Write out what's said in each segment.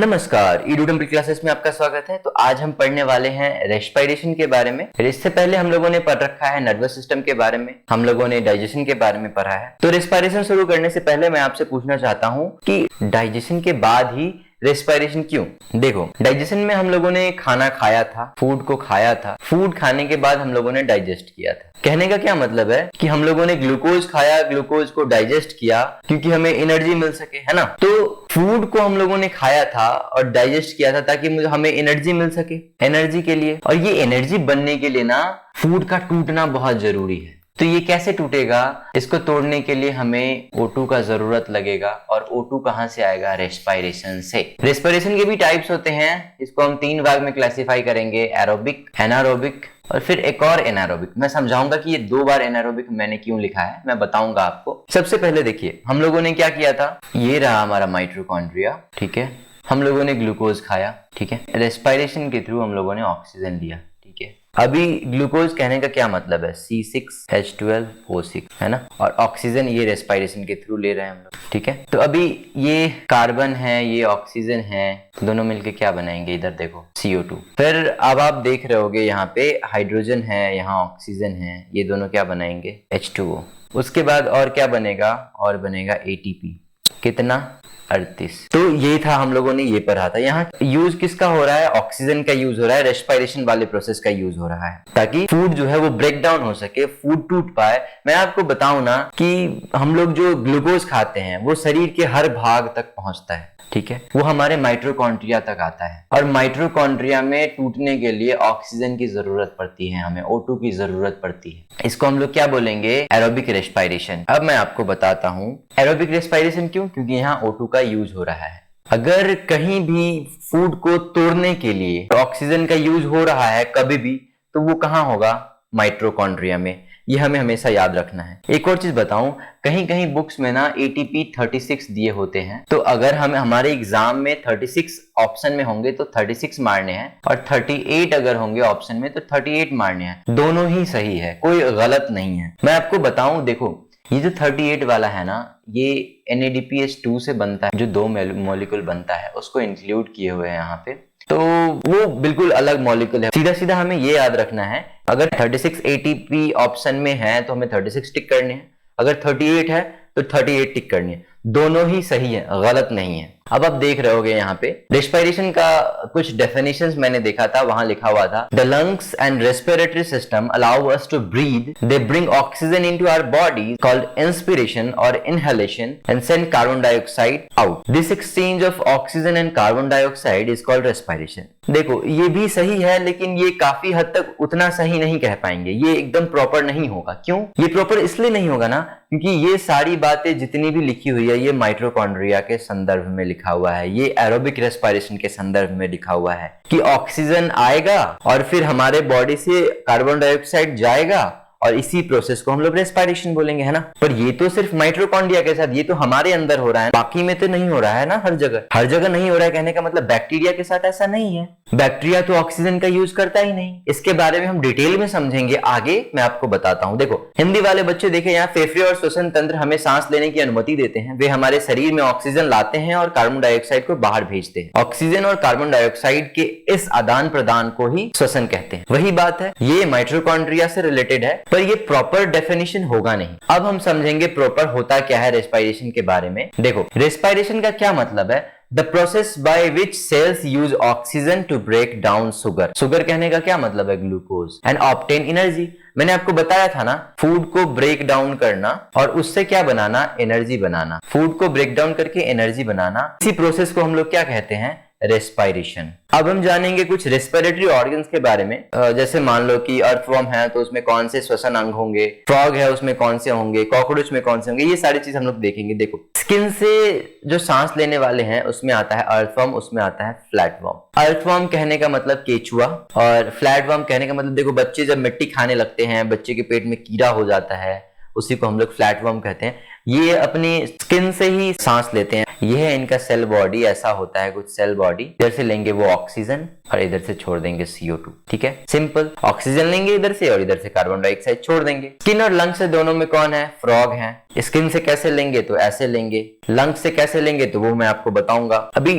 नमस्कार, Edu classes में आपका स्वागत है। तो आज हम पढ़ने वाले हैं रेस्पिरेशन के बारे में। इससे पहले हम लोगों ने पढ़ रखा है नर्वस सिस्टम के बारे में, हम लोगों ने डाइजेशन के बारे में पढ़ा है। तो रेस्पिरेशन शुरू करने से पहले मैं आपसे पूछना चाहता हूं कि डाइजेशन के बाद ही रेस्पिरेशन क्यों? देखो, डाइजेशन में हम लोगों ने खाना खाया था, फूड को खाया था, फूड खाने के बाद हम लोगों ने डाइजेस्ट किया था। कहने का क्या मतलब है कि हम लोगों ने ग्लूकोज खाया, ग्लूकोज को डाइजेस्ट किया क्योंकि हमें एनर्जी मिल सके, है ना। तो फूड को हम लोगों ने खाया था और डाइजेस्ट किया था ताकि हमें एनर्जी मिल सके, एनर्जी के लिए। और ये एनर्जी बनने के लिए ना फूड का टूटना बहुत जरूरी है। तो ये कैसे टूटेगा? इसको तोड़ने के लिए हमें O2 का जरूरत लगेगा। और O2 कहां से आएगा? रेस्पिरेशन से। रेस्पिरेशन के भी टाइप्स होते हैं, इसको हम 3 भाग में क्लासिफाई करेंगे, एरोबिक, एनारोबिक और फिर एक और एनारोबिक। मैं समझाऊंगा कि ये 2 बार एनारोबिक मैंने क्यों लिखा है, मैं बताऊंगा आपको। सबसे पहले देखिए, हम लोगों ने क्या किया था, ये रहा हमारा माइटोकॉन्ड्रिया, ठीक है। हम लोगों ने ग्लूकोज खाया, ठीक है। रेस्पिरेशन के थ्रू हम लोगों ने ऑक्सीजन लिया, ठीक है। अभी ग्लूकोज कहने का क्या मतलब है? C6H12O6, है ना। और ऑक्सीजन ये रेस्पिरेशन के थ्रू ले रहे हैं हम लोग, ठीक है। तो अभी ये कार्बन है, ये ऑक्सीजन है, दोनों मिलके क्या बनाएंगे? इधर देखो, CO2। फिर अब आप देख रहे होगे यहाँ पे हाइड्रोजन है, यहाँ ऑक्सीजन है, ये दोनों क्या बनाएंगे? H2O। उसके बाद और क्या बनेगा? और बनेगा ATP। कितना? 38। तो ये था, हम लोगों ने ये पढ़ा था। यहाँ यूज किसका हो रहा है? ऑक्सीजन का यूज हो रहा है, रेस्पिरेशन वाले प्रोसेस का यूज हो रहा है ताकि फूड जो है वो ब्रेक डाउन हो सके, फूड टूट पाए। मैं आपको बताऊं ना कि हम लोग जो ग्लूकोज खाते हैं वो शरीर के हर भाग तक पहुंचता है, ठीक है। वो हमारे माइटोकॉन्ड्रिया तक आता है और माइटोकॉन्ड्रिया में टूटने के लिए ऑक्सीजन की जरूरत पड़ती है, हमें O2 की जरूरत पड़ती है। इसको हम लोग क्या बोलेंगे? Aerobic respiration. अब मैं आपको बताता हूं एरोबिक रेस्पिरेशन क्यों? क्योंकि यहाँ O2 का यूज हो रहा है। अगर कहीं भी फूड को तोड़ने के लिए ऑक्सीजन का यूज हो रहा है कभी भी, तो वो कहाँ होगा? माइटोकॉन्ड्रिया में। ये हमें हमेशा याद रखना है। एक और चीज बताऊं, कहीं कहीं बुक्स में ना ATP 36 दिए होते हैं। तो अगर हमें हमारे एग्जाम में 36 ऑप्शन में होंगे तो 36 मारने हैं, और 38 अगर होंगे ऑप्शन में तो 38 मारने हैं। दोनों ही सही है, कोई गलत नहीं है। मैं आपको बताऊं, देखो ये जो 38 वाला है ना, ये NADPH2 से बनता है, जो 2 मॉलिक्यूल बनता है उसको इंक्लूड किए हुए हैं यहाँ पे। तो वो बिल्कुल अलग मॉलिक्यूल है। सीधा सीधा हमें ये याद रखना है, अगर 36 ATP ऑप्शन में है तो हमें 36 टिक करने हैं, अगर 38 है तो 38 टिक करनी है। दोनों ही सही है, गलत नहीं है। अब आप देख रहे होगे यहाँ पे रेस्पिरेशन का कुछ डेफिनेशंस मैंने देखा था, वहां लिखा हुआ था, the lungs and respiratory system allow us to breathe, they bring oxygen into our body called inspiration और inhalation and send carbon dioxide out. This exchange of oxygen and carbon dioxide is called respiration. देखो, ये भी सही है, लेकिन ये काफी हद तक उतना सही नहीं कह पाएंगे, ये एकदम प्रॉपर नहीं होगा। क्यों? ये प्रॉपर इसलिए नहीं होगा ना, क्योंकि ये सारी बातें जितनी भी लिखी हुई है ये माइटोकॉन्ड्रिया के संदर्भ में लिखा हुआ है, ये एरोबिक रेस्पिरेशन के संदर्भ में लिखा हुआ है कि ऑक्सीजन आएगा और फिर हमारे बॉडी से कार्बन डाइऑक्साइड जाएगा और इसी प्रोसेस को हम लोग रेस्पिरेशन बोलेंगे, है ना। पर ये तो सिर्फ माइटोकॉन्ड्रिया के साथ, ये तो हमारे अंदर हो रहा है, बाकी में तो नहीं हो रहा है ना। हर जगह नहीं हो रहा है। कहने का मतलब बैक्टीरिया के साथ ऐसा नहीं है। बैक्टीरिया तो ऑक्सीजन का यूज करता ही नहीं। इसके बारे में हम डिटेल में समझेंगे आगे, मैं आपको बताता हूं। देखो, हिंदी वाले बच्चे देखे, यहाँ फेफड़े और श्वसन तंत्र हमें सांस लेने की अनुमति देते हैं। वे हमारे शरीर में ऑक्सीजन लाते हैं और कार्बन डाइऑक्साइड को बाहर भेजते हैं। ऑक्सीजन और कार्बन डाइऑक्साइड के इस आदान प्रदान को ही श्वसन कहते हैं। वही बात है, ये माइटोकॉन्ड्रिया से रिलेटेड है, पर ये प्रॉपर डेफिनेशन होगा नहीं। अब हम समझेंगे प्रॉपर होता क्या है रेस्पिरेशन के बारे में। देखो, रेस्पिरेशन का क्या मतलब है? The process by which cells use oxygen to break down sugar. Sugar कहने का क्या मतलब है? ग्लूकोज। and obtain energy. मैंने आपको बताया था ना, फूड को ब्रेक डाउन करना और उससे क्या बनाना? एनर्जी बनाना। फूड को ब्रेक डाउन करके एनर्जी बनाना, इसी प्रोसेस को हम लोग क्या कहते हैं? रेस्पिरेशन। अब हम जानेंगे कुछ रेस्पिरेटरी ऑर्गन्स के बारे में। जैसे मान लो कि अर्थवर्म है तो उसमें कौन से श्वसन अंग होंगे, फ्रॉग है उसमें कौन से होंगे, कॉकरोच में कौन से होंगे, ये सारी चीज हम लोग देखेंगे। देखो, स्किन से जो सांस लेने वाले हैं उसमें आता है अर्थवर्म, उसमें आता है फ्लैटवर्म। अर्थवर्म कहने का मतलब केचुआ, और फ्लैटवर्म कहने का मतलब, देखो बच्चे जब मिट्टी खाने लगते हैं, बच्चे के पेट में कीड़ा हो जाता है, उसी को हम लोग फ्लैटवर्म कहते हैं। ये अपनी स्किन से ही सांस लेते हैं। ये है इनका सेल बॉडी, ऐसा होता है कुछ सेल बॉडी। इधर से लेंगे वो ऑक्सीजन और इधर से छोड़ देंगे CO2, ठीक है, सिंपल। ऑक्सीजन लेंगे इधर से और इधर से कार्बन डाइऑक्साइड छोड़ देंगे। स्किन और लंग से दोनों में कौन है? फ्रॉग है। स्किन से कैसे लेंगे? तो ऐसे लेंगे। लंग से कैसे लेंगे? तो वो मैं आपको बताऊंगा। अभी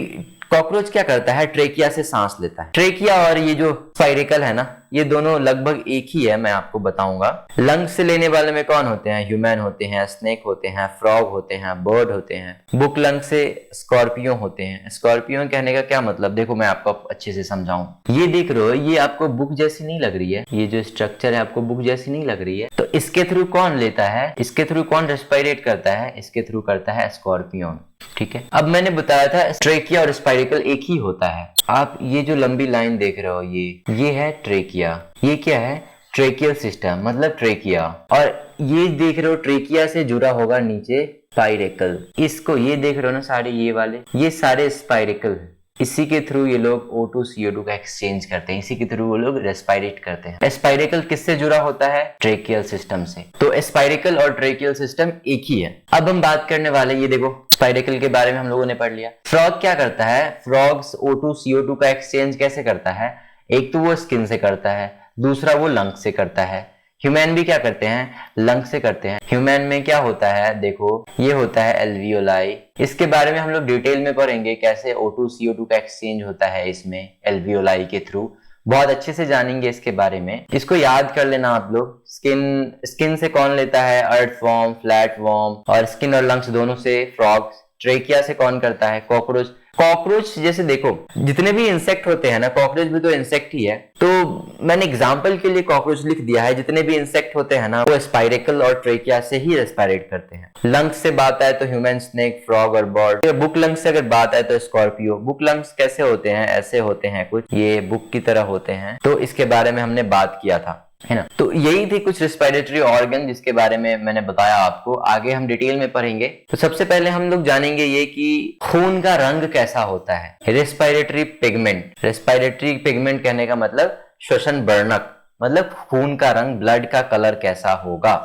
कॉकरोच क्या करता है, ट्रेकिया से सांस लेता है। ट्रेकिया और ये जो स्पाइरेकल है ना, ये दोनों लगभग एक ही है, मैं आपको बताऊंगा। लंग्स से लेने वाले में कौन होते हैं, ह्यूमन होते हैं, स्नेक होते हैं, फ्रॉग होते हैं, बर्ड होते हैं। बुक लंग से स्कॉर्पियो होते हैं। स्कॉर्पियो कहने का क्या मतलब, देखो मैं आपको अच्छे से समझाऊं। ये देख रहे हो, ये आपको बुक जैसी नहीं लग रही है, ये जो स्ट्रक्चर है आपको बुक जैसी नहीं लग रही है, तो इसके थ्रू कौन लेता है, इसके थ्रू कौन रेस्पिरेट करता है, इसके थ्रू करता है स्कॉर्पियन। ठीक है, अब मैंने बताया था ट्रेकिया और स्पाइरेकल एक ही होता है। आप ये जो लंबी लाइन देख रहे हो, ये है ट्रेकिया। ये क्या है, ट्रेकियल सिस्टम, मतलब ट्रेकिया। और ये देख रहे हो ट्रेकिया से जुड़ा होगा नीचे स्पाइरेकल। इसको ये देख रहे हो ना, सारे ये वाले, ये सारे स्पाइरेकल है। इसी के थ्रू ये लोग O2 CO2 का एक्सचेंज करते हैं, इसी के थ्रू वो लोग रेस्पिरेट करते हैं। स्पाइरेकल किससे जुड़ा होता है, ट्रेकियल सिस्टम से। तो स्पाइरेकल और ट्रेकियल सिस्टम एक ही है। अब हम बात करने वाले, ये देखो स्पाइरेकल के बारे में हम लोगों ने पढ़ लिया। फ्रॉग क्या करता है, फ्रॉग्स O2 CO2 का एक्सचेंज कैसे करता है, एक तो वो स्किन से करता है, दूसरा वो लंग से करता है। ह्यूमन भी क्या करते हैं, लंग से करते हैं। ह्यूमन में क्या होता है, देखो ये होता है एल्वियोलाई। इसके बारे में हम लोग डिटेल में पढ़ेंगे, कैसे O2 CO2 का एक्सचेंज होता है इसमें एल्वियोलाई के थ्रू, बहुत अच्छे से जानेंगे इसके बारे में। इसको याद कर लेना आप लोग। स्किन से कौन लेता है, अर्थवॉर्म, फ्लैटवॉर्म, और स्किन और लंग्स दोनों से फ्रॉग्स। ट्रेकिया से कौन करता है, कॉकरोच। कॉकरोच जैसे देखो, जितने भी इंसेक्ट होते हैं ना, कॉकरोच भी तो इंसेक्ट ही है, तो मैंने एग्जांपल के लिए कॉकरोच लिख दिया है। जितने भी इंसेक्ट होते हैं ना, वो स्पाइरेकल और ट्रेकिया से ही रेस्पिरेट करते हैं। लंग्स से बात आए तो ह्यूमन, स्नेक, फ्रॉग और बर्ड। बुक लंग्स से अगर बात आए तो स्कॉर्पियो। बुक लंग्स कैसे होते हैं, ऐसे होते हैं कुछ, ये बुक की तरह होते हैं, तो इसके बारे में हमने बात किया था, है ना। तो यही थे कुछ रेस्पिरेटरी ऑर्गन जिसके बारे में मैंने बताया आपको। आगे हम डिटेल में पढ़ेंगे। तो सबसे पहले हम लोग जानेंगे ये कि खून का रंग कैसा होता है, रेस्पिरेटरी पिगमेंट। रेस्पिरेटरी पिगमेंट कहने का मतलब श्वसन वर्णक, मतलब खून का रंग, ब्लड का कलर कैसा होगा,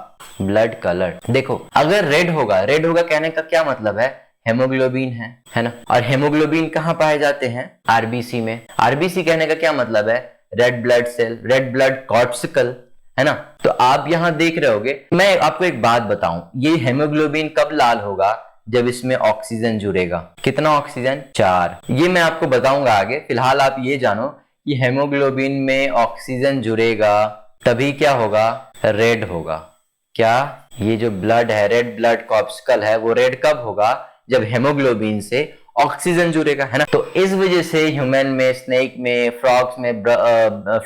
ब्लड कलर। देखो अगर रेड होगा, रेड होगा कहने का क्या मतलब है, हेमोग्लोबिन है ना। और हेमोग्लोबिन कहाँ पाए जाते हैं, आरबीसी में। आरबीसी कहने का क्या मतलब है, red blood cell, red blood corpuscle, है ना। तो आप यहां देख रहे होगे। मैं आपको एक बात बताऊं, ये हेमोग्लोबिन कब लाल होगा, जब इसमें ऑक्सीजन जुड़ेगा। कितना ऑक्सीजन, 4। ये मैं आपको बताऊंगा आगे। फिलहाल आप ये जानो कि हेमोग्लोबिन में ऑक्सीजन जुड़ेगा तभी क्या होगा, रेड होगा। क्या, ये जो ब्लड है, रेड ब्लड कॉर्पस्कल है, वो रेड कब होगा, जब हेमोग्लोबिन से ऑक्सीजन जुड़ेगा, है ना। तो इस वजह से ह्यूमन में, स्नेक में, फ्रॉग्स में,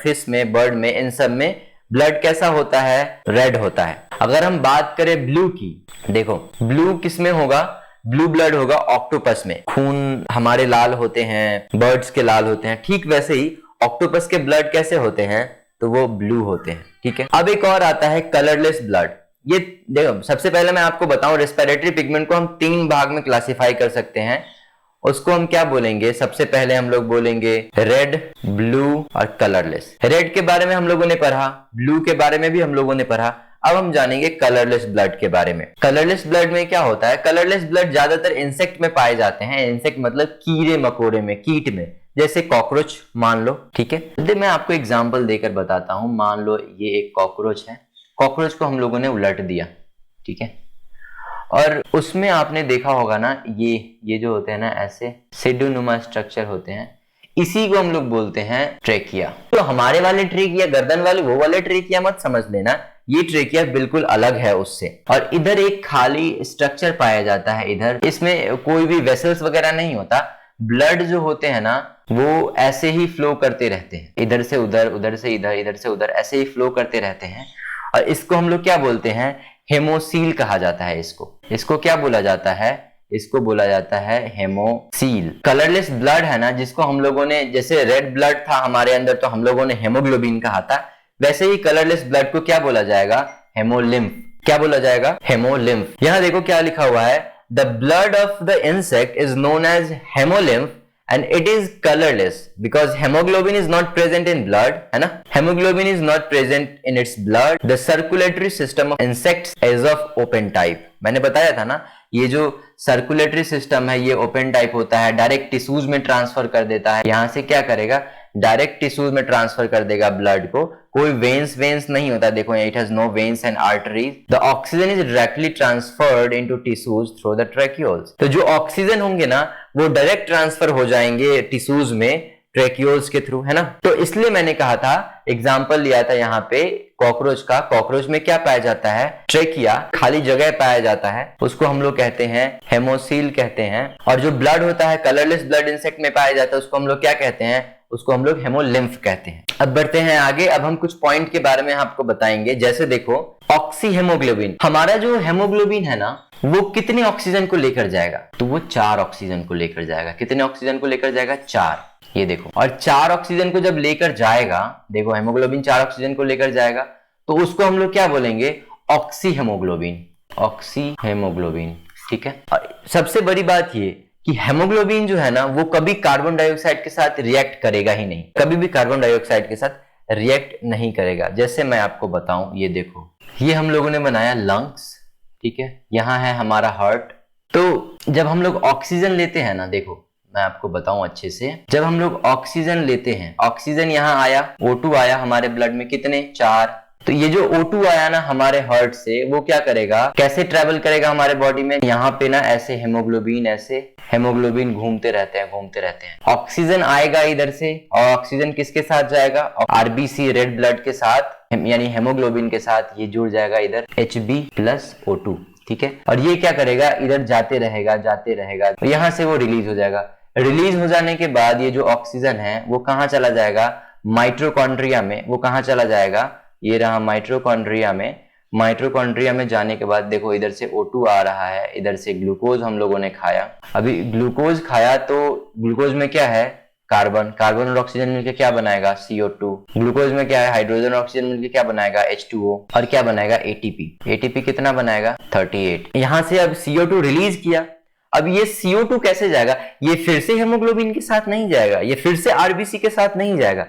फिश में, बर्ड में, इन सब में ब्लड कैसा होता है, रेड होता है। अगर हम बात करें ब्लू की, देखो ब्लू किस में होगा, ब्लू ब्लड होगा ऑक्टोपस में। खून हमारे लाल होते हैं, बर्ड्स के लाल होते हैं, ठीक वैसे ही ऑक्टोपस के ब्लड कैसे होते हैं, तो वो ब्लू होते हैं। ठीक है, अब एक और आता है कलरलेस ब्लड। ये देखो, सबसे पहले मैं आपको बताऊं, रेस्पिरेटरी पिगमेंट को हम 3 भाग में क्लासिफाई कर सकते हैं। उसको हम क्या बोलेंगे, सबसे पहले हम लोग बोलेंगे रेड, ब्लू और कलरलेस। रेड के बारे में हम लोगों ने पढ़ा, ब्लू के बारे में भी हम लोगों ने पढ़ा। अब हम जानेंगे कलरलेस ब्लड के बारे में। कलरलेस ब्लड में क्या होता है, कलरलेस ब्लड ज्यादातर इंसेक्ट में पाए जाते हैं। इंसेक्ट मतलब कीड़े मकोड़े में, कीट में, जैसे कॉकरोच मान लो। ठीक है, मैं आपको एग्जाम्पल देकर बताता हूं। मान लो ये एक कॉकरोच है, कॉकरोच को हम लोगों ने उलट दिया, ठीक है, और उसमें आपने देखा होगा ना, ये जो होते हैं ना, ऐसे सिड्डोनुमा स्ट्रक्चर होते हैं, इसी को हम लोग बोलते हैं ट्रेकिया। तो हमारे वाले ट्रेकिया, गर्दन वाले वो वाले ट्रेकिया मत समझ लेना, ये ट्रेकिया बिल्कुल अलग है उससे। और इधर एक खाली स्ट्रक्चर पाया जाता है, इधर इसमें कोई भी वेसल्स वगैरह नहीं होता। ब्लड जो होते हैं ना, वो ऐसे ही फ्लो करते रहते हैं, इधर से उधर, उधर से इधर, इधर से उधर, ऐसे ही फ्लो करते रहते हैं। और इसको हम लोग क्या बोलते हैं, हेमोसील कहा जाता है। इसको क्या बोला जाता है, इसको बोला जाता है हेमोसील। कलरलेस ब्लड है ना, जिसको हम लोगों ने, जैसे रेड ब्लड था हमारे अंदर तो हम लोगों ने हेमोग्लोबिन कहा था, वैसे ही कलरलेस ब्लड को क्या बोला जाएगा, हेमोलिम्फ। क्या बोला जाएगा, हेमोलिम्फ। यहां देखो क्या लिखा हुआ है, the blood of the insect is known as haemolymph and it is colorless because hemoglobin is not present in blood, है ना। hemoglobin is not present in its blood. The circulatory system of insects is of open type. मैंने बताया था ना, ये जो circulatory system है ये ओपन टाइप होता है, डायरेक्ट टिश्यूज में ट्रांसफर कर देता है। यहां से क्या करेगा, डायरेक्ट टिश्यूज में ट्रांसफर कर देगा ब्लड को, कोई वेन्स नहीं होता। देखो it has no veins and arteries. The oxygen is directly transferred into tissues through the tracheoles. तो जो ऑक्सीजन होंगे ना, वो डायरेक्ट ट्रांसफर हो जाएंगे टिश्यूज में ट्रेक्यूल्स के थ्रू, है ना। तो इसलिए मैंने कहा था, एग्जाम्पल लिया था यहाँ पे कॉकरोच का। कॉकरोच में क्या पाया जाता है? ट्रेकिया, खाली जगह पाया जाता है, उसको हम लोग कहते हैं हेमोसील कहते हैं। और जो ब्लड होता है, कलरलेस ब्लड इंसेक्ट में पाया जाता है, उसको हम लोग क्या कहते हैं? उसको हम लोग हेमोलिम्फ कहते हैं। अब बढ़ते हैं आगे। अब हम कुछ पॉइंट के बारे में आपको बताएंगे। जैसे देखो, ऑक्सी हेमोग्लोबिन, हमारा जो हेमोग्लोबिन है ना, वो कितने ऑक्सीजन को लेकर जाएगा? तो वो 4 ऑक्सीजन को लेकर जाएगा। कितने ऑक्सीजन को लेकर जाएगा? 4। ये देखो, और 4 ऑक्सीजन को जब लेकर जाएगा, देखो हेमोग्लोबिन 4 ऑक्सीजन को लेकर जाएगा, तो उसको हम लोग क्या बोलेंगे? Oxy haemoglobin. ऑक्सी हेमोग्लोबिन, ठीक है। और सबसे बड़ी बात ये कि हेमोग्लोबिन जो है ना, वो कभी कार्बन डाइऑक्साइड के साथ रिएक्ट करेगा ही नहीं, कभी भी कार्बन डाइऑक्साइड के साथ रिएक्ट नहीं करेगा। जैसे मैं आपको बताऊं, ये देखो, ये हम लोगों ने बनाया लंग्स, ठीक है, यहाँ है हमारा हार्ट। तो जब हम लोग ऑक्सीजन लेते हैं ना, देखो मैं आपको बताऊं अच्छे से, जब हम लोग ऑक्सीजन लेते हैं, ऑक्सीजन यहाँ आया, O2 आया हमारे ब्लड में, कितने? 4। तो ये जो O2 आया ना हमारे हार्ट से, वो क्या करेगा, कैसे ट्रेवल करेगा हमारे बॉडी में? यहाँ पे ना ऐसे हेमोग्लोबिन, ऐसे हेमोग्लोबिन घूमते रहते हैं, घूमते रहते हैं। ऑक्सीजन आएगा इधर से, और ऑक्सीजन किसके साथ जाएगा? आरबीसी, रेड ब्लड के साथ, यानी हेमोग्लोबिन के साथ ये जुड़ जाएगा इधर Hb+O2, ठीक है। और ये क्या करेगा? इधर जाते रहेगा, जाते रहेगा, यहाँ से वो रिलीज हो जाएगा। रिलीज हो जाने के बाद ये जो ऑक्सीजन है वो कहाँ चला जाएगा? माइटोकॉन्ड्रिया में। वो कहाँ चला जाएगा? ये रहा माइटोकॉन्ड्रिया में। माइटोकॉन्ड्रिया में जाने के बाद देखो, इधर से O2 आ रहा है, इधर से ग्लूकोज हम लोगों ने खाया। अभी ग्लूकोज खाया तो ग्लूकोज में क्या है? कार्बन। कार्बन और ऑक्सीजन मिलकर क्या बनाएगा? CO2। ग्लूकोज में क्या है? हाइड्रोजन और ऑक्सीजन मिलकर क्या बनाएगा? H2O। और क्या बनाएगा? ATP। ATP कितना बनाएगा? 38। यहाँ से अब CO2 रिलीज किया। अब ये CO2 कैसे जाएगा? ये फिर से हेमोग्लोबिन के साथ नहीं जाएगा, ये फिर से आरबीसी के साथ नहीं जाएगा।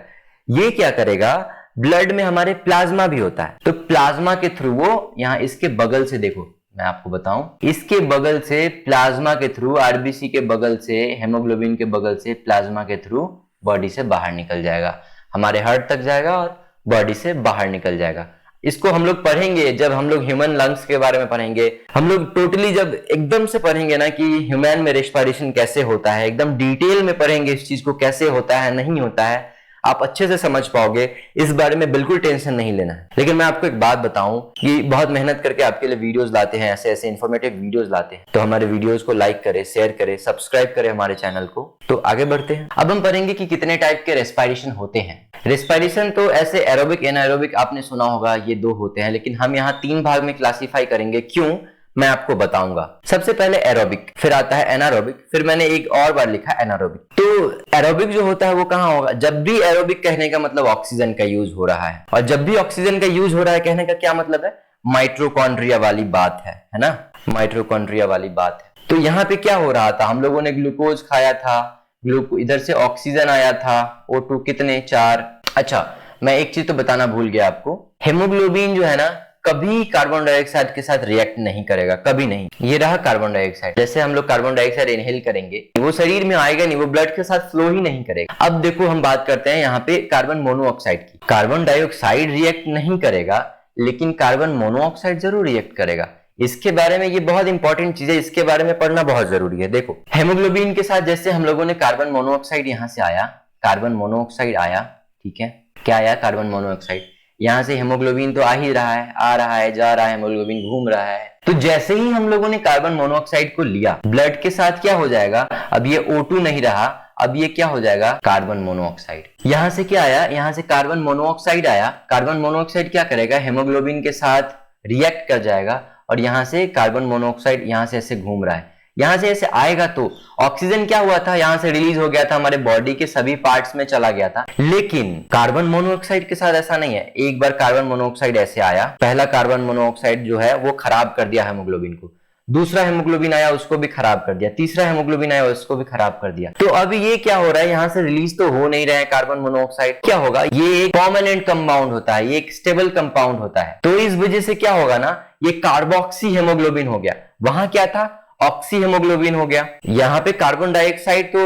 ये क्या करेगा? ब्लड में हमारे प्लाज्मा भी होता है, तो प्लाज्मा के थ्रू वो यहाँ इसके बगल से, देखो मैं आपको बताऊं, इसके बगल से प्लाज्मा के थ्रू, आरबीसी के बगल से, हेमोग्लोबिन के बगल से प्लाज्मा के थ्रू बॉडी से बाहर निकल जाएगा, हमारे हार्ट तक जाएगा और बॉडी से बाहर निकल जाएगा। इसको हम लोग पढ़ेंगे जब हम लोग ह्यूमन लंग्स के बारे में पढ़ेंगे। हम लोग टोटली जब एकदम से पढ़ेंगे ना कि ह्यूमन में रेस्पिरेशन कैसे होता है, एकदम डिटेल में पढ़ेंगे इस चीज को, कैसे होता है, नहीं होता है, आप अच्छे से समझ पाओगे। इस बारे में बिल्कुल टेंशन नहीं लेना है। लेकिन मैं आपको एक बात बताऊं कि बहुत मेहनत करके आपके लिए वीडियोस लाते हैं, ऐसे ऐसे इंफॉर्मेटिव वीडियोस लाते हैं, तो हमारे वीडियोस को लाइक करें, शेयर करें, सब्सक्राइब करें हमारे चैनल को। तो आगे बढ़ते हैं। अब हम पढ़ेंगे कि कितने टाइप के रेस्पिरेशन होते हैं। रेस्पिरेशन तो ऐसे एरोबिक, एनाएरोबिक आपने सुना होगा, ये 2 होते हैं, लेकिन हम यहाँ 3 भाग में क्लासिफाई करेंगे। क्यों, मैं आपको बताऊंगा। सबसे पहले एरोबिक, फिर आता है एनारोबिक, फिर मैंने एक और बार लिखा एनारोबिक। तो एरोबिक जो होता है वो कहाँ होगा? जब भी एरोबिक कहने का मतलब ऑक्सीजन का यूज हो रहा है, और जब भी ऑक्सीजन का यूज हो रहा है कहने का क्या मतलब है? माइटोकॉन्ड्रिया वाली बात है ना, माइटोकॉन्ड्रिया वाली बात है। तो यहाँ पे क्या हो रहा था? हम लोगों ने ग्लूकोज खाया था, इधर से ऑक्सीजन आया था, O2 कितने? 4। अच्छा, मैं एक चीज तो बताना भूल गया आपको, हेमोग्लोबिन जो है ना कभी कार्बन डाइऑक्साइड के साथ रिएक्ट नहीं करेगा, कभी नहीं। ये रहा कार्बन डाइऑक्साइड, जैसे हम लोग कार्बन डाइऑक्साइड इनहेल करेंगे, वो शरीर में आएगा नहीं, वो ब्लड के साथ फ्लो ही नहीं करेगा। अब देखो हम बात करते हैं यहाँ पे कार्बन मोनोऑक्साइड की। कार्बन डाइऑक्साइड रिएक्ट नहीं करेगा, लेकिन कार्बन मोनोऑक्साइड जरूर रिएक्ट करेगा। इसके बारे में, ये बहुत इंपॉर्टेंट चीज है, इसके बारे में पढ़ना बहुत जरूरी है। देखो हेमोग्लोबिन के साथ जैसे हम लोगों ने कार्बन मोनोऑक्साइड यहाँ से आया, कार्बन मोनोऑक्साइड आया, ठीक है, क्या आया? Carbon monoxide. यहाँ से हेमोग्लोबिन तो आ ही रहा है, आ रहा है, जा रहा है, हेमोग्लोबिन घूम रहा है। तो जैसे ही हम लोगों ने कार्बन मोनोऑक्साइड को लिया, ब्लड के साथ क्या हो जाएगा? अब ये O2 नहीं रहा, अब ये क्या हो जाएगा? Carbon monoxide. यहाँ से क्या आया? यहाँ से कार्बन मोनोऑक्साइड आया। कार्बन मोनोऑक्साइड क्या करेगा? हेमोग्लोबिन के साथ रिएक्ट कर जाएगा, और यहाँ से कार्बन मोनोऑक्साइड यहाँ से ऐसे घूम रहा है, यहाँ से ऐसे आएगा। तो ऑक्सीजन क्या हुआ था? यहाँ से रिलीज हो गया था, हमारे बॉडी के सभी पार्ट्स में चला गया था। लेकिन कार्बन मोनोऑक्साइड के साथ ऐसा नहीं है। एक बार कार्बन मोनोऑक्साइड ऐसे आया, पहला कार्बन मोनोऑक्साइड जो है वो खराब कर दिया हेमोग्लोबिन को, दूसरा हेमोग्लोबिन आया उसको भी खराब कर दिया, तीसरा हेमोग्लोबिन आया उसको भी खराब कर दिया। तो अब ये क्या हो रहा है? यहाँ से रिलीज तो हो नहीं रहा है कार्बन मोनोऑक्साइड। क्या होगा? ये एक परमानेंट कंपाउंड होता है, ये एक स्टेबल कंपाउंड होता है। तो इस वजह से क्या होगा ना, ये कार्बोक्सी हेमोग्लोबिन हो गया। वहां क्या था? ऑक्सी हेमोग्लोबिन हो गया। यहाँ पे कार्बन डाइऑक्साइड तो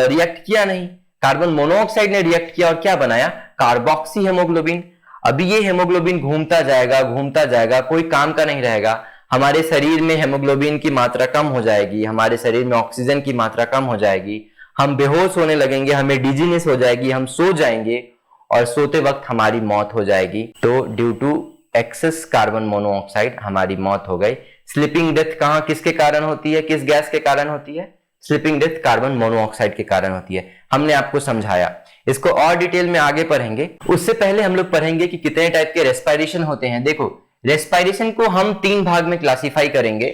रिएक्ट किया नहीं, कार्बन मोनोऑक्साइड ने रिएक्ट किया और क्या बनाया? Carboxy haemoglobin. अभी ये हेमोग्लोबिन घूमता जाएगा, घूमता जाएगा, कोई काम का नहीं रहेगा। हमारे शरीर में हेमोग्लोबिन की मात्रा कम हो जाएगी, हमारे शरीर में ऑक्सीजन की मात्रा कम हो जाएगी, हम बेहोश होने लगेंगे, हमें डिजीनेस हो जाएगी, हम सो जाएंगे और सोते वक्त हमारी मौत हो जाएगी। तो due to excess carbon monoxide हमारी मौत हो गई। स्लीपिंग डेथ कहां किसके कारण होती है, किस गैस के कारण होती है? स्लीपिंग डेथ कार्बन मोनोऑक्साइड के कारण होती है। हमने आपको समझाया, इसको और डिटेल में आगे पढ़ेंगे। उससे पहले हम लोग पढ़ेंगे कि कितने टाइप के रेस्पिरेशन होते हैं। देखो, रेस्पिरेशन को हम 3 भाग में क्लासिफाई करेंगे,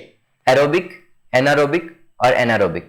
एरोबिक, एनारोबिक और एनारोबिक।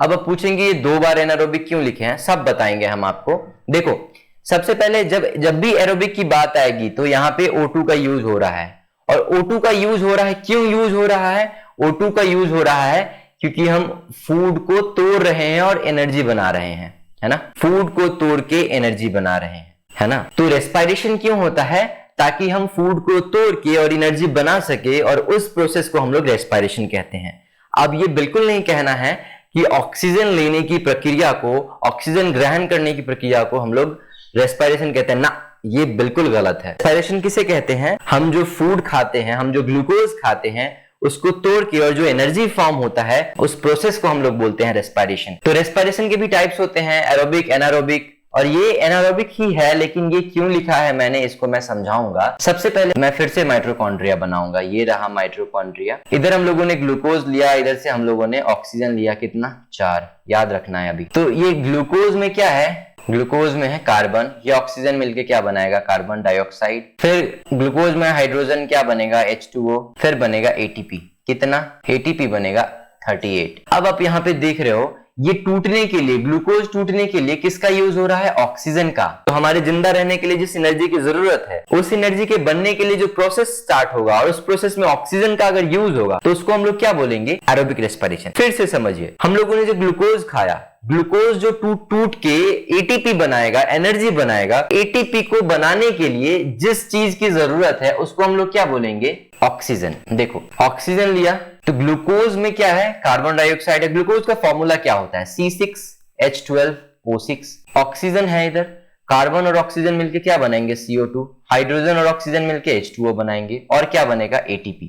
अब आप पूछेंगे ये 2 बार एनारोबिक क्यों लिखे हैं, सब बताएंगे हम आपको। देखो, सबसे पहले जब भी एरोबिक की बात आएगी तो यहाँ पे O2 का यूज हो रहा है। और O2 का यूज हो रहा है, क्यों यूज हो रहा है? O2 का यूज हो रहा है क्योंकि हम फूड को तोड़ रहे हैं और एनर्जी बना रहे हैं, है ना। फूड को तोड़ के एनर्जी बना रहे हैं, है ना। तो रेस्पिरेशन क्यों होता है? ताकि हम फूड को तोड़ के और एनर्जी बना सके, और उस प्रोसेस को हम लोग रेस्पिरेशन कहते हैं। अब ये बिल्कुल नहीं कहना है कि ऑक्सीजन लेने की प्रक्रिया को, ऑक्सीजन ग्रहण करने की प्रक्रिया को हम लोग रेस्पिरेशन कहते हैं ना, ये बिल्कुल गलत है। रेस्पिरेशन किसे कहते हैं? हम जो फूड खाते हैं, हम जो ग्लूकोज खाते हैं, उसको तोड़ के और जो एनर्जी फॉर्म होता है, उस प्रोसेस को हम लोग बोलते हैं रेस्पिरेशन। तो रेस्पिरेशन के भी टाइप्स होते हैं, एरोबिक, एनारोबिक, और ये एनारोबिक ही है, लेकिन ये क्यों लिखा है मैंने, इसको मैं समझाऊंगा। सबसे पहले मैं फिर से माइटोकॉन्ड्रिया बनाऊंगा। ये रहा माइटोकॉन्ड्रिया। इधर हम लोगों ने ग्लूकोज लिया, इधर से हम लोगों ने ऑक्सीजन लिया, कितना? 4, याद रखना है अभी। तो ये ग्लूकोज में क्या है? ग्लूकोज में है कार्बन, ये ऑक्सीजन मिलके क्या बनाएगा? Carbon dioxide. फिर ग्लूकोज में हाइड्रोजन, क्या बनेगा? H2O। फिर बनेगा ATP, कितना? ATP बनेगा 38। अब आप यहाँ पे देख रहे हो, ये टूटने के लिए, ग्लूकोज टूटने के लिए किसका यूज हो रहा है? ऑक्सीजन का। तो हमारे जिंदा रहने के लिए जिस एनर्जी की जरूरत है, उस एनर्जी के बनने के लिए जो प्रोसेस स्टार्ट होगा, और उस प्रोसेस में ऑक्सीजन का अगर यूज होगा, तो उसको हम लोग क्या बोलेंगे? Aerobic respiration. फिर से समझिए, हम लोगों ने जो ग्लूकोज खाया, ग्लूकोज जो टूट के ATP बनाएगा, एनर्जी बनाएगा। ATP को बनाने के लिए जिस चीज की जरूरत है, उसको हम लोग क्या बोलेंगे? ऑक्सीजन। देखो, ऑक्सीजन लिया तो ग्लूकोज में क्या है? कार्बन डाइऑक्साइड है। ग्लूकोज का फॉर्मूला क्या होता है? C6H12O6। ऑक्सीजन है इधर, कार्बन और ऑक्सीजन मिलके क्या बनाएंगे? CO2। हाइड्रोजन और ऑक्सीजन मिलके H2O बनाएंगे, और क्या बनेगा? ATP।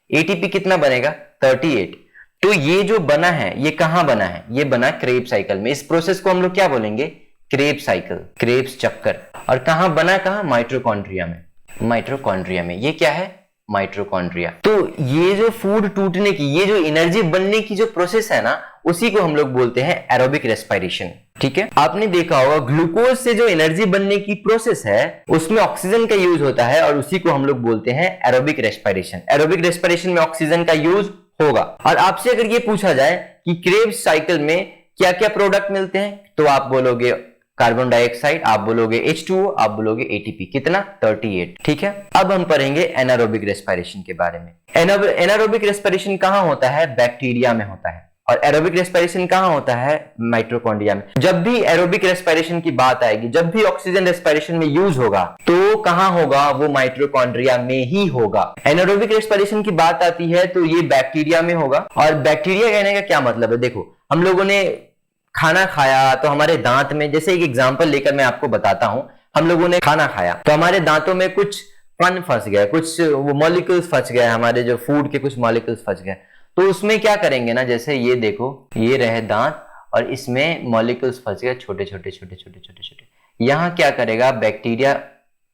ATP कितना बनेगा? 38। तो ये जो बना है, ये कहां बना है? ये बना क्रेब्स साइकिल में। इस प्रोसेस को हम लोग क्या बोलेंगे? क्रेब्स साइकिल, क्रेब्स चक्कर। और कहां बना? कहां? माइटोकॉन्ड्रिया में। माइटोकॉन्ड्रिया में ये क्या है? माइटोकॉन्ड्रिया। तो ये जो फूड टूटने की, ये जो एनर्जी बनने की जो प्रोसेस है ना, उसी को हम लोग बोलते हैं एरोबिक रेस्पिरेशन। ठीक है, आपने देखा होगा ग्लूकोज से जो एनर्जी बनने की प्रोसेस है, उसमें ऑक्सीजन का यूज होता है, और उसी को हम लोग बोलते हैं एरोबिक रेस्पिरेशन। एरोबिक रेस्पिरेशन में ऑक्सीजन का यूज होगा। और आपसे अगर ये पूछा जाए कि क्रेब्स साइकिल में क्या क्या प्रोडक्ट मिलते हैं, तो आप बोलोगे कार्बन डाइऑक्साइड, आप बोलोगे H2O, आप बोलोगे ATP। कितना? 38। ठीक है, अब हम पढ़ेंगे एनारोबिक रेस्पिरेशन के बारे में। एनारोबिक रेस्पिरेशन कहां होता है? बैक्टीरिया में होता है। और एरोबिक रेस्पिरेशन कहां होता है? माइटोकॉन्ड्रिया में। जब भी एरोबिक रेस्पिरेशन की बात आएगी, जब भी ऑक्सीजन रेस्पिरेशन में यूज होगा, तो कहां होगा? वो माइटोकॉन्ड्रिया में ही होगा। एनारोबिक रेस्पिरेशन की बात आती है तो ये बैक्टीरिया में होगा। और बैक्टीरिया कहने का क्या मतलब है? देखो, हम लोगों ने खाना खाया तो हमारे दांत में, जैसे एक एग्जांपल लेकर मैं आपको बताता हूं, हम लोगों ने खाना खाया तो हमारे दांतों में कुछ कण फंस गए, कुछ वो मॉलिक्यूल्स फंस गए, हमारे जो फूड के कुछ मॉलिक्यूल्स फंस गए। तो उसमें क्या करेंगे ना, जैसे ये देखो, ये रहे दांत और इसमें मॉलिक्यूल्स फंस गए छोटे छोटे छोटे छोटे छोटे छोटे। यहां क्या करेगा? बैक्टीरिया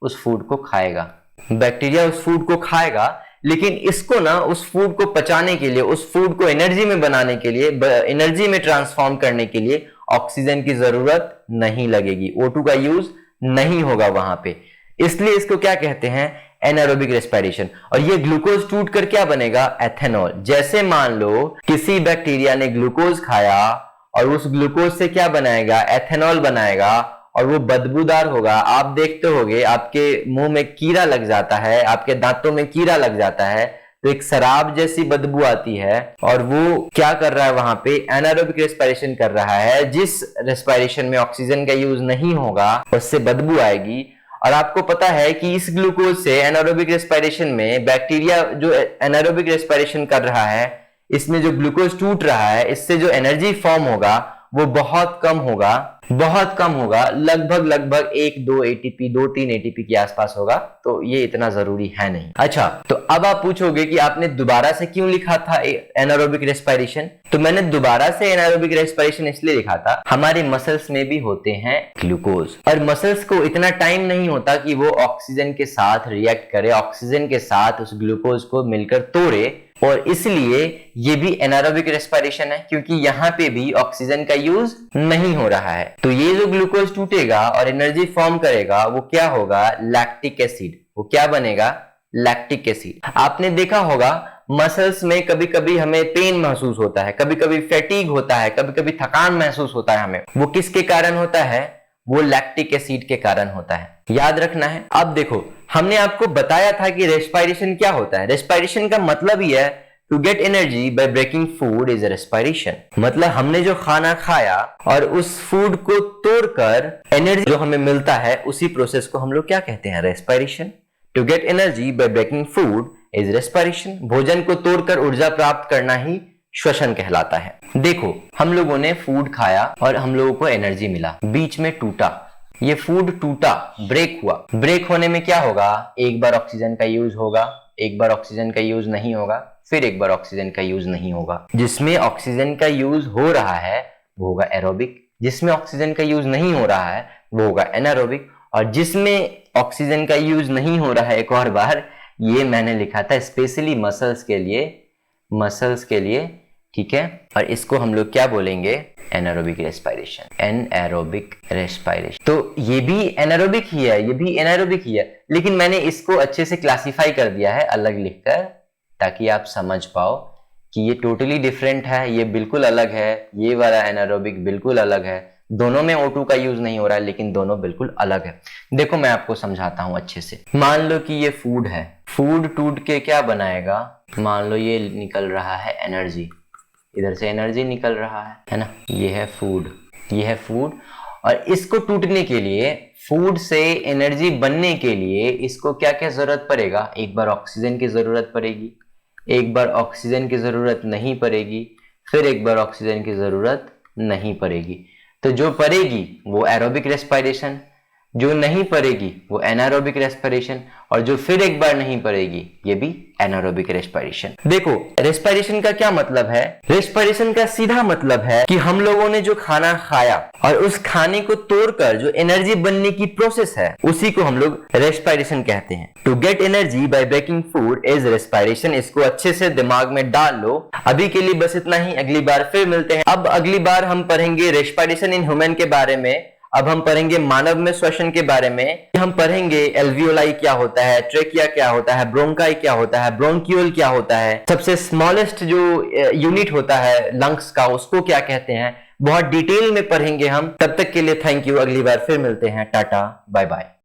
उस फूड को खाएगा। बैक्टीरिया उस फूड को खाएगा, लेकिन इसको ना उस फूड को पचाने के लिए, उस फूड को एनर्जी में बनाने के लिए, एनर्जी में ट्रांसफॉर्म करने के लिए ऑक्सीजन की जरूरत नहीं लगेगी। O2 का यूज नहीं होगा वहां पे, इसलिए इसको क्या कहते हैं? Anaerobic respiration. और ये ग्लूकोज टूट कर क्या बनेगा? एथेनॉल। जैसे मान लो किसी बैक्टीरिया ने ग्लूकोज खाया और उस ग्लूकोज से क्या बनाएगा? एथेनॉल बनाएगा, और वो बदबूदार होगा। आप देखते होगे आपके मुंह में कीड़ा लग जाता है, आपके दांतों में कीड़ा लग जाता है, तो एक शराब जैसी बदबू आती है। और वो क्या कर रहा है? वहां पे एनारोबिक रेस्पिरेशन कर रहा है। जिस रेस्पिरेशन में ऑक्सीजन का यूज नहीं होगा, उससे बदबू आएगी। और आपको पता है कि इस ग्लूकोज से एनारोबिक रेस्पिरेशन में बैक्टीरिया जो एनारोबिक रेस्पिरेशन कर रहा है, इसमें जो ग्लूकोज टूट रहा है, इससे जो एनर्जी फॉर्म होगा वो बहुत कम होगा, बहुत कम होगा, लगभग 1-2 एटीपी, 2-3 एटीपी के आसपास होगा। तो ये इतना जरूरी है नहीं। अच्छा, तो अब आप पूछोगे कि आपने दोबारा से क्यों लिखा था एनारोबिक रेस्पिरेशन? तो मैंने दोबारा से एनारोबिक रेस्पिरेशन इसलिए लिखा था, हमारे मसल्स में भी होते हैं ग्लूकोज, और मसल्स को इतना टाइम नहीं होता कि वो ऑक्सीजन के साथ रिएक्ट करे, ऑक्सीजन के साथ उस ग्लूकोज को मिलकर तोड़े, और इसलिए ये भी एनारोबिक रेस्पिरेशन है, क्योंकि यहाँ पे भी ऑक्सीजन का यूज नहीं हो रहा है। तो ये जो ग्लूकोज टूटेगा और एनर्जी फॉर्म करेगा, वो क्या होगा? Lactic acid. वो क्या बनेगा? Lactic acid. आपने देखा होगा मसल्स में कभी कभी हमें पेन महसूस होता है, कभी कभी फैटीग होता है, कभी कभी थकान महसूस होता है हमें, वो किसके कारण होता है? वो लैक्टिक एसिड के कारण होता है, याद रखना है। अब देखो, हमने आपको बताया था कि रेस्पिरेशन क्या होता है। रेस्पिरेशन का मतलब ही है to get energy by breaking food is respiration. मतलब हमने जो खाना खाया और उस फूड को तोड़कर एनर्जी जो हमें मिलता है, उसी प्रोसेस को हम लोग क्या कहते हैं? Respiration. To get energy by breaking food is respiration. भोजन को तोड़कर ऊर्जा प्राप्त करना ही श्वसन कहलाता है। देखो, हम लोगों ने फूड खाया और हम लोगों को एनर्जी मिला, बीच में टूटा, ये फूड टूटा, ब्रेक हुआ। ब्रेक होने में क्या होगा? एक बार ऑक्सीजन का यूज होगा, एक बार ऑक्सीजन का यूज नहीं होगा, फिर एक बार ऑक्सीजन का यूज नहीं होगा। जिसमें ऑक्सीजन का यूज हो रहा है वो होगा एरोबिक, जिसमें ऑक्सीजन का यूज नहीं हो रहा है वो होगा एनारोबिक, और जिसमें ऑक्सीजन का यूज नहीं हो रहा है, एक और बार, ये मैंने लिखा था स्पेशली मसल्स के लिए, मसल्स के लिए, ठीक है। और इसको हम लोग क्या बोलेंगे? Anaerobic respiration, anaerobic respiration. तो ये भी एनारोबिक ही है, ये भी एनारोबिक ही है, लेकिन मैंने इसको अच्छे से क्लासिफाई कर दिया है अलग लिखकर, ताकि आप समझ पाओ कि ये टोटली डिफरेंट है, ये बिल्कुल अलग है, ये वाला एनारोबिक बिल्कुल अलग है। दोनों में O2 का यूज नहीं हो रहा है, लेकिन दोनों बिल्कुल अलग है। देखो, मैं आपको समझाता हूं अच्छे से। मान लो कि ये फूड है, फूड टूट के क्या बनाएगा? मान लो ये निकल रहा है एनर्जी, इधर से एनर्जी निकल रहा है ना? ये है फूड, ये है फूड, और इसको टूटने के लिए, फूड से एनर्जी बनने के लिए इसको क्या क्या जरूरत पड़ेगा? एक बार ऑक्सीजन की जरूरत पड़ेगी, एक बार ऑक्सीजन की जरूरत नहीं पड़ेगी, फिर एक बार ऑक्सीजन की जरूरत नहीं पड़ेगी। तो जो पड़ेगी वो एरोबिक रेस्पिरेशन, जो नहीं पड़ेगी वो एनारोबिक रेस्पिरेशन, और जो फिर एक बार नहीं पड़ेगी ये भी एनारोबिक रेस्पिरेशन। देखो, रेस्पिरेशन का क्या मतलब है? रेस्पिरेशन का सीधा मतलब है कि हम लोगों ने जो खाना खाया और उस खाने को तोड़कर जो एनर्जी बनने की प्रोसेस है, उसी को हम लोग रेस्पिरेशन कहते हैं। To get energy by breaking food is respiration. इसको अच्छे से दिमाग में डाल लो। अभी के लिए बस इतना ही, अगली बार फिर मिलते हैं। अब अगली बार हम पढ़ेंगे रेस्पिरेशन इन ह्यूमन के बारे में। अब हम पढ़ेंगे मानव में श्वसन के बारे में। हम पढ़ेंगे एल्वियोलाई क्या होता है, ट्रेकिया क्या होता है, ब्रोंकाई क्या होता है, ब्रोंक्यूल क्या होता है, सबसे स्मॉलेस्ट जो यूनिट होता है लंग्स का, उसको क्या कहते हैं। बहुत डिटेल में पढ़ेंगे हम। तब तक के लिए थैंक यू। अगली बार फिर मिलते हैं। Tata, bye bye.